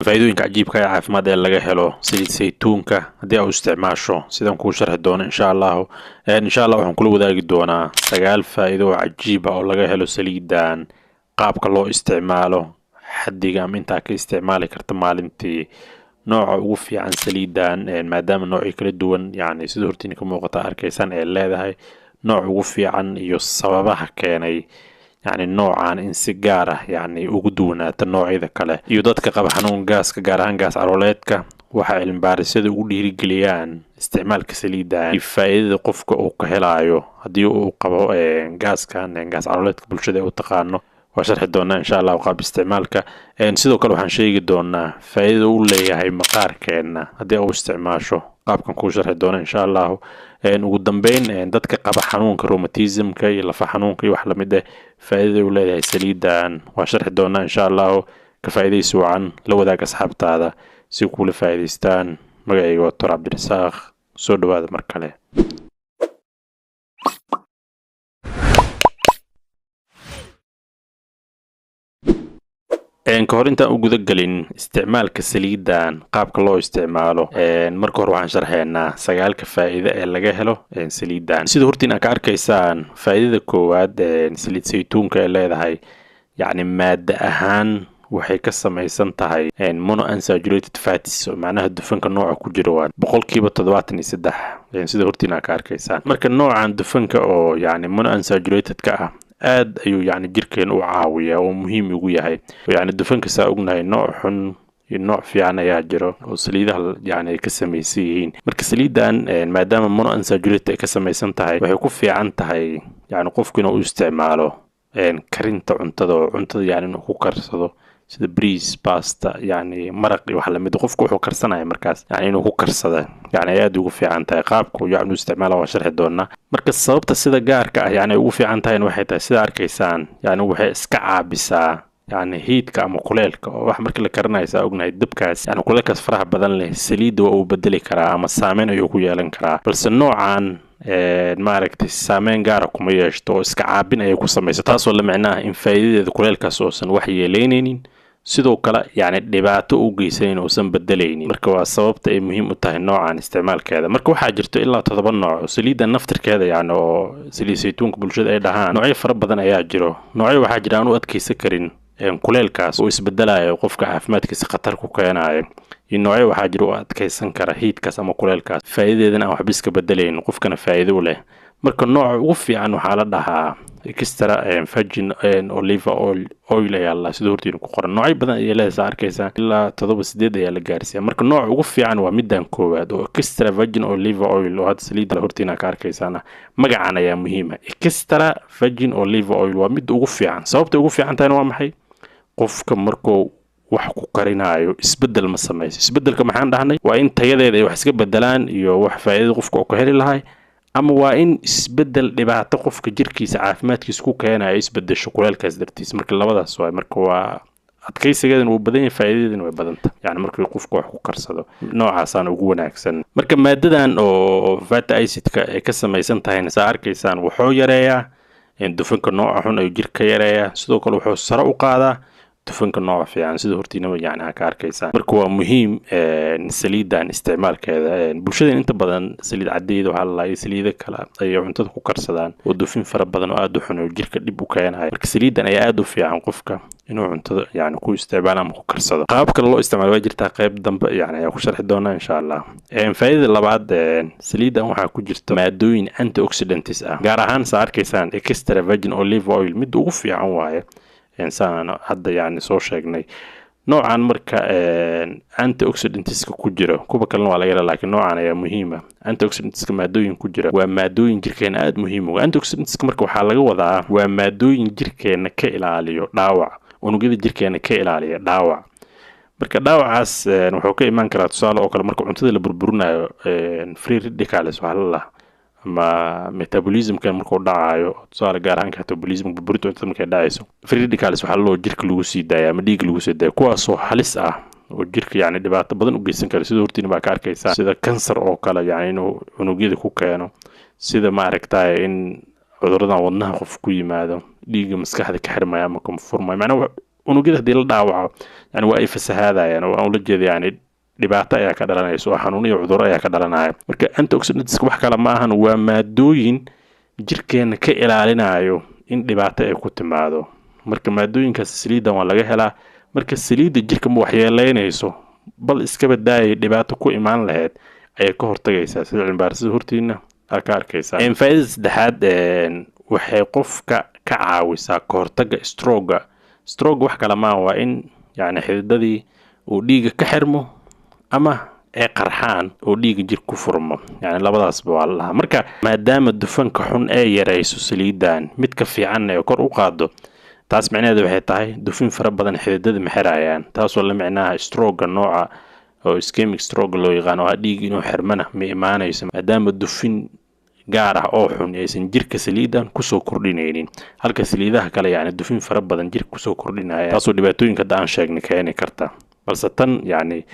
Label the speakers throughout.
Speaker 1: faa'iidooyinka cajiibka ah caafimaad ee laga helo saliid saytuunka haddii aad isticmaasho sidaan kuu sharxi doono insha Allah waxaan kula wadaagi doonaa 9 faa'iido cajiib ah oo laga helo saliidan qaabka loo isticmaalo xaddiga ama inta ka isticmaali karta maalintii nooca ugu fiican saliidan maadaama noocyo kala duwan yani sida hortiin ka muuqata arkaysan ee leedahay nooc ugu fiican iyo sababaha keenay يعني نوعان إن سيجارة يعني وجودنا النوعية كله يودك قبل حنون جاس كجارهان جاس عرولتك وحال المبارسة يقول رجليان استعمال كسليدان فائدة قفك أو كهلايو هديو قبل جاس كان جاس عرولتك بالشدة وتقارنه وشرح دونا إن شاء الله وقابل استعمالك نسيدو كلو حنشيق دونا فائدة أولى هي مقار كأنه هديو استعماشه qaabkan ku sharxi doona insha Allah ugu dambeyn dadka qaba xanuunka rheumatism-ka iyo lafa xanuunka iyo wax la mid ah faa'iido u leeyahay saliidan waa sharxi doona insha Allah ka faa'iideyso wacan la wadaag asxaabtaada si kula faa'iideystaan magacayga waa Dr. Cabdirasaaq soo dhawaada mar kale كهور انت uguda galin isticmaalka saliidan qaabka loo isticmaalo marka hore waxaan sharxeynaa 9 faa'iido ee laga helo saliidan sida hortiin aad ka arkaysaan faa'iidada koowaad saliid saytuunka ee leedahay yani maada ahaan waxay ka samaysan tahay monounsaturated fats macnaha dufanka nooca ku jira waa 73% sida hortiin aad ka arkaysaan marka noocan dufanka oo yani monounsaturated ka ah aad ayuu yani jirkeen u caawiyaa oo muhiim ugu yahay yani dufanka saa ognahay nooc xun iyo nooc fiican ayaa jiro oo saliidaha yani ay ka samaysan yihiin marka saliidan maadaama monounsaturated ay ka samaysan tahay waxay ku fiican tahay yani qofku inuu isticmaalo karinta cuntada yani inuu ku karsado sida breeze pasta yani maraq iyo wax la mid qofku wuxuu karsanaya markaas yani inuu ku karsado yani aad ugu fiican tahay qaabku yani isticmaalo waa sharxi doona marka sababta sida gaarka ah yani ugu fiican tahay waxay tahay sida arkaysaan yani waxay iska caabisaa يعني هيتك أما كلالك واحد مركل الكرنا يساوقنا يدبكاس يعني كلالك فرح بدن له سليد وبدلي كرا أما السامين يكوي يلن كرا بس النوع عن معركة السامين جاركم يشتو إسكعابين أيكو سميس تاس ولا معناه إن فايدة كلالك أساسا وحي لينين sidoo kale yani dhibaato u geysaneen oo san bedelaynin marka waa sababta ay muhiim u tahay noocan isticmaalkeeda marka waxa jirto ilaa 7 nooc oo saliida naftirkeeda yani oo saliid saytuunka bulshada ay dhahaan noocyo fara badan ayaa jiro noocyo waxa jira aan u adkeysan karin kuleelkaas oo isbedelayo qofka caafimaadkiisa khatar ku keenayo in noocyo waxa jira oo adkeysan kara heatkaas ama kuleelkaas faa'iideedana aan waxba iska bedelayn qofkana faa'iido u leh marka nooc ugu fiican waxa la dhahaa extra virgin olive oil ayaa la sidoo hortiin ku qoran noocyo badan ayaa la arkaysaa ilaa 7 ayaa la gaarsiyaa marka nooc ugu fiican waa midaan koowaad oo extra virgin olive oil oo had saliid la hortiin ka arkaysana magacan ayaa muhiim ah extra virgin olive oil waa mid ugu fiican sababta ugu fiican tahay waa maxay qofka markuu wax ku karinayo isbedel ma sameeyo isbedelka maxaan dhahnay waa in tayadeeda ay wax iska bedelaan iyo wax faa'iido qofka ka heli lahay ama waa in isbedel dhibaato qofka jirkiisa caafimaadkiisa ku keenayo isbedesho kuleelkaas dartiis marka labadaas waa marka waa adkaysigeedan uu badan yahay faa'iidadeedana way badanta yani markii qofku wax ku karsado noocaasaan ugu wanaagsan marka maadadan oo fatty acid-ka ay ka samaysan tahay saa arkaysaan wuxuu yareeyaa dufanka nooca xun ay jirka yareeyaa sidoo kale wuxuu sare u qaadaa dufanka nooca fiican sida hortiinaba yani ka arkaysaan marka waa muhiim saliidan isticmaalkeeda bulshada inta badan saliid cadeeyda waxa la saliida kala ay cuntada ku karsadaan oo dufin fara badan oo aad u xun oo jirka dib u keenayo marka saliidan ay aad u fiican qofka inuu cuntada yani ku isticmaalo ama ku karsado qaabka loo isticmaalo waa jirta qayb dambe yani ayaa ku sharxi doona insha Allah faa'iidada labaad saliidan waxa ku jirta maadooyin antioxidants ah gaar ahaan sa arkaysaan extra virgin olive oil mid ugu fiican waaye إنسان هذا يعني سو شيء نوعاً مركا antioxidants كوجرا كوبا كلام على غيره لكن نوعاً هي مهمة antioxidants كمادوين كوجرا ومادوين جركين عاد مهمة antioxidants مركا وحالة وضع ومادوين جركين كإلاليو داوع ونقول جركين كإلاليو داوع مركا داوع عاس نحوك إيمان كرات صالة أو كلا مركا عنتذ اللي بربرونا فري ريديكالس وحال الله ما ميتابوليزم كان markuu dhacayo soo gaar ahaan metabolism burburto inta markay dhacayso free radicals waxa loo jirka lagu sii daayaa ama dhiig lagu sii daayaa kuwaas oo halis ah oo jirka yani dhibaato badan u geysan kara sida hortiin baa ka arkaysaa sida cancer oo kale yani inuu unugyada ku keeno sida ma aragtay in cudurada wadnaha qof ku yimaado dhiigga maskaxda ka xirmaya ama kuma furmay macnaheedu unugyada haddii la dhaawaco yani waa ay fasahaadayaan oo aan ula jeeda yani dhibaato ayaa ka dhalanaysa oo xanuun iyo cudurro ayaa ka dhalanaya. marka antioxidantska wax kale ma ahan, waa maadooyin jirkeena ka ilaalinayo in dhibaato ay ku timaado. marka maadooyinkaas saliidan waa laga helaa. marka saliidda jirka ma waxyeeleynayso, bal iska badaayay dhibaato ku imaan lahayd ayay ka hortagaysaa, sida cilmibaarisada hortiina aa ka arkaysaa. faa'idada saddexaad waxay qofka ka caawisaa ka hortagga stroga. wax kale ma waa in yani xididadii uu dhiiga ka xirmo ama ay qarxaan oo dhiiga jir ku furmo, yani labadaasba waa lahaa. marka maadaama dufanka xun ee yarayso saliidan midka fiican ee kor u qaado, taas macnaheedu waxay tahay dufin fara badan xididada ma xirayaan, taasoo la micnaha stroga nooca oo ischemic stroke loo yaqaan oo dhiig inuu xirmana ma imaanayso, maadaama dufin gaar ah oo xun aysan jirka saliidan kusoo kordhinaynin, halka saliidaha kale yani dufin fara badan jirka kusoo kordhinaya, taasoo dhibaatooyinka hadda aan sheegnay keeni karta. balse tan yani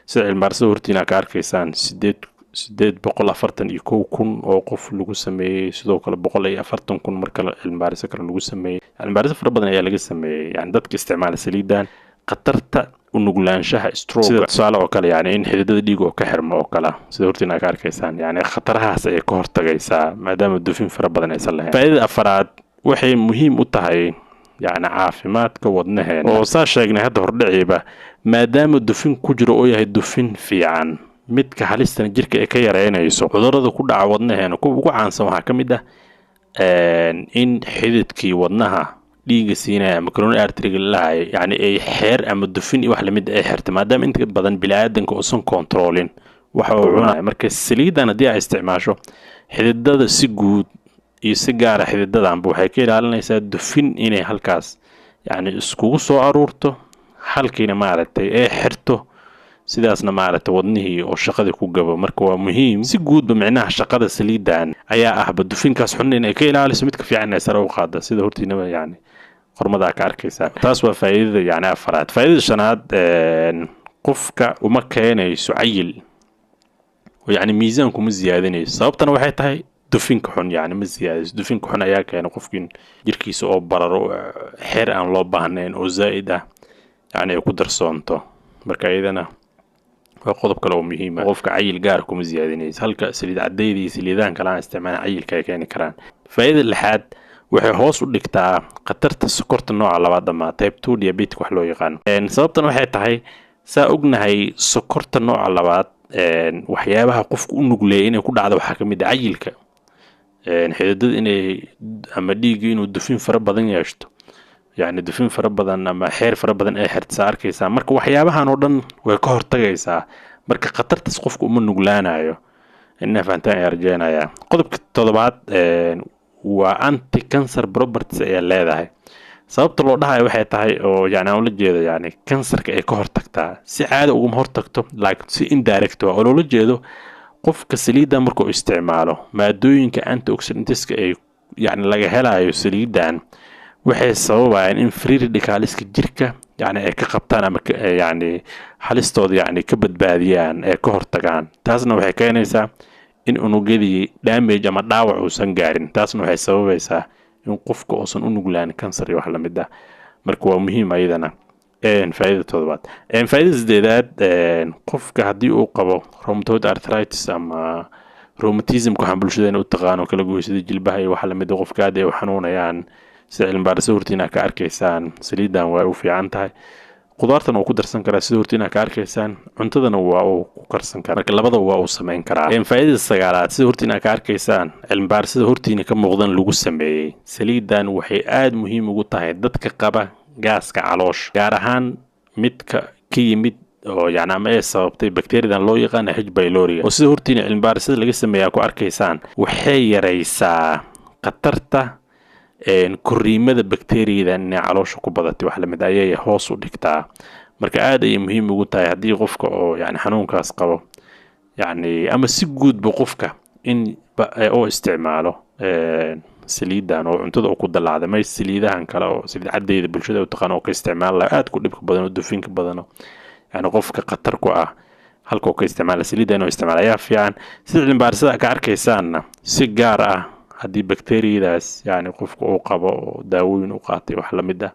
Speaker 1: sida cilmibaarisada hortiina ka arkaysaan 841,000 oo qof lagu sameeyey, sidoo kale 140,000 marka cilmibaariso kale lagu sameeyey. cilmibaariso fara badan ayaa laga sameeyey yani dadka isticmaala saliidan khatarta u nuglaanshaha stroke, sida tusaale oo kale yani in xididada dhiig oo ka xirmo oo kale, sida hortiina ka arkaysaan yani khatarahaas ay ka hortagaysaa maadaama dufin fara badan aysan lahayn. faa'idada afaraad waxay muhiim u tahay يعني caafimaadka wadnaheena oo saa sheegnay hadda hordhiciiba, maadaama dufin ku jiro oo yahay dufin fiican midka halistana jirka ay ka yareynayso cudurrada ku dhaca wadnaheena. kuwa ugu caansan waxaa ka mid ah in xididkii wadnaha dhiiga siinaya ama coronary artery lahaay yani ay xeer ama dufin iyo wax lamid ay xirta, maadaama inta badan bini'aadanka uusan controlin waxa uu cunayo. marka saliidan haddii ay isticmaasho xididada si guud iyo si gaara xididadanba waxay ka ilaalinaysaa dufin inay halkaas yani iskugu soo aruurto, halkiina maaragtay ee xirto, sidaasna maaragtay wadnihii oo shaqadii ku gabo. marka waa muhiim si guudba micnaha shaqada saliidan ayaa ahba dufinkaas xun inay ka ilaaliso midka fiican ee sare u qaada, sida hortiinaba yani qormada ka arkaysaa. taas waa faa'idada yani afaraad. faa'idada shanaad qofka uma keenayso cayil oo yani miisaanku ma ziyaadinayso, sababtana waxay tahay dufinka xun yani ma ziyaadayso. dufinka xun ayaa keena qofkin jirkiisa oo bararo xeer aan loo baahnayn oo zaa'id ah yani ay ku darsoonto. marka iyadana waa qodob kale oo muhiim ah, qofka cayil gaar kuma ziyaadinayso, halka saliid cadayda iyo saliidahan kale aan isticmaalin cayilka ay keeni karaan. faa'idada lixaad waxay hoos u dhigtaa khatarta sokorta nooca labaad ama type 2 diabetic wax loo yaqaan. sababtan waxay tahay saa ognahay sokorta nooca labaad waxyaabaha qofku u nugleeyay inay ku dhacdo waxaa ka mid ah cayilka, xididada inay ama dhiigga inuu dufin fara badan yeeshto, yani dufin fara badan ama xeer fara badan ay xirtaa arkaysaa. marka waxyaabahan oo dhan way ka hortagaysaa, marka khatartaas qofku uma nuglaanayo. inna fahantaan ay arjeenaya. qodobka toddobaad waa anti cancer properties ay leedahay. sababta loo dhahayo waxay tahay oo yani aan la jeedo yani kansarka ay ka hortagtaa, si caadi uga hortagto like si indirect oo loola jeedo qofka saliidan markuu isticmaalo maadooyinka antioxidantska ay yani laga helayo saliidan waxay sababayaan in free radicalska jirka yani ay ka qabtaan ama yani halistooda yani ka badbaadiyaan ay ka hortagaan. taasna waxay keenaysaa in unugyadii damage ama dhaawac uusan gaarin, taasna waxay sababaysaa in qofka uusan u nuglaan kansar iyo wax la mid ah. marka waa muhiim ayadana. faa'idada toddobaad. faa'idada sideedaad qofka haddii uu qabo rheumatoid arthritis ama rheumatism waxaan bulshadeena u taqaano kala goysada jilbaha iyo wax la mid ah, qofka aad ay u xanuunayaan, sida cilmibaarisada hortiina ka arkaysaan saliidan waa u fiican tahay. qudaartan uu ku darsan karaa sida hortiina ka arkaysaan, cuntadana waa uu ku karsan karaa, marka labada waa uu samayn karaa. faa'idada sagaalaad sida hortiina ka arkaysaan cilmibaarisada hortiina ka muuqdan lagu sameeyey, saliidan waxay aad muhiim ugu tahay dadka qaba gaaska caloosha, gaar ahaan midka ka yimid oo yani ama ay sababtay bakteeriyadan loo yaqaan H pylori oo sida hortiina cilmibaarisada laga sameeyaa ku arkaysaan waxay yaraysaa khatarta koriimada bakteeriyadan inay caloosha ku badatay wax la mid ayay hoos u dhigtaa. marka aad ay muhiim ugu tahay haddii qofka oo yani xanuunkaas qabo yani ama si guudba qofka in oo isticmaalo saliidan oo cuntada ku dalaacday may saliidahan kale oo saliid cadayda bulshada u taqaan oo ka isticmaala aad ku dhibka badan oo dufinka badan yani qofka khatar ku ah halka ka isticmaala saliidan oo isticmaalaya fiican. sida cilmibaarisada ka arkaysaan si gaar ah haddii bakteeriyadaas yani qofka uu qabo daawooyin u qaatay wax la mid ah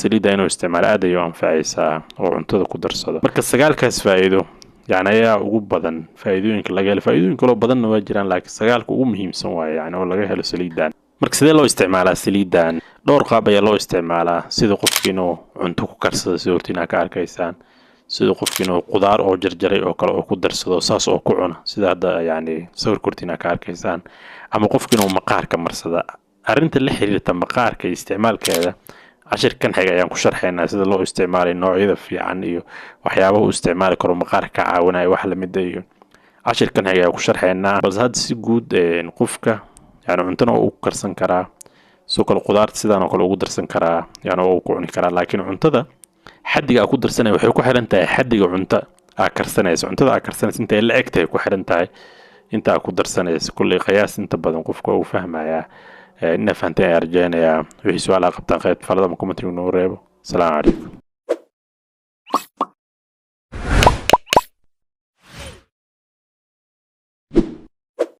Speaker 1: saliidda inuu isticmaalo aad ayuu anfacaysaa oo cuntada ku darsado. marka sagaalkaas faa'iido يعني ayaa ugu badan faa'iidooyinka laga helo. faa'iidooyin kale oo badanna waa jiraan laakiin sagaalka ugu muhiimsan waaye yani oo laga helo saliidan. marka sidee loo isticmaalaa saliidan? dhowr qaab ayaa loo isticmaalaa. sida qofkii inuu cunto ku karsado sida hortiina ka arkaysaan, sida qofkii inuu qudaar oo jarjaray oo kale oo ku darsado saas oo ku cuna sida hadda yani sawirka hortiina ka arkaysaan, ama qofkii inuu maqaarka marsada. arrinta la xiriirta maqaarka isticmaalkeeda cashirkan xiga ayaan ku sharxaynaa sida loo isticmaalo noocyada fiican iyo waxyaabaha uu isticmaali karo maqaarka ka caawinaya wax la mid ah iyo cashirkan xiga ayaan ku sharxaynaa. balse hadda si guud qofka yani cuntana uu ku karsan karaa, soo kale qudaarta sidaan oo kale ugu darsan karaa yani oo ku cuni karaa. laakiin cuntada xaddiga aad ku darsanay waxay ku xiran tahay xaddiga cunto aad karsanayso. cuntada aad karsanayso inta ay la eg tahay ku xiran tahay inta aad ku darsanayso. kulli qiyaas inta badan qofka uu fahmayaa. إن فهمتني أرجعنا وحسوا على قبطان خيط فرضا مكمتري ونوريبو. السلام عليكم.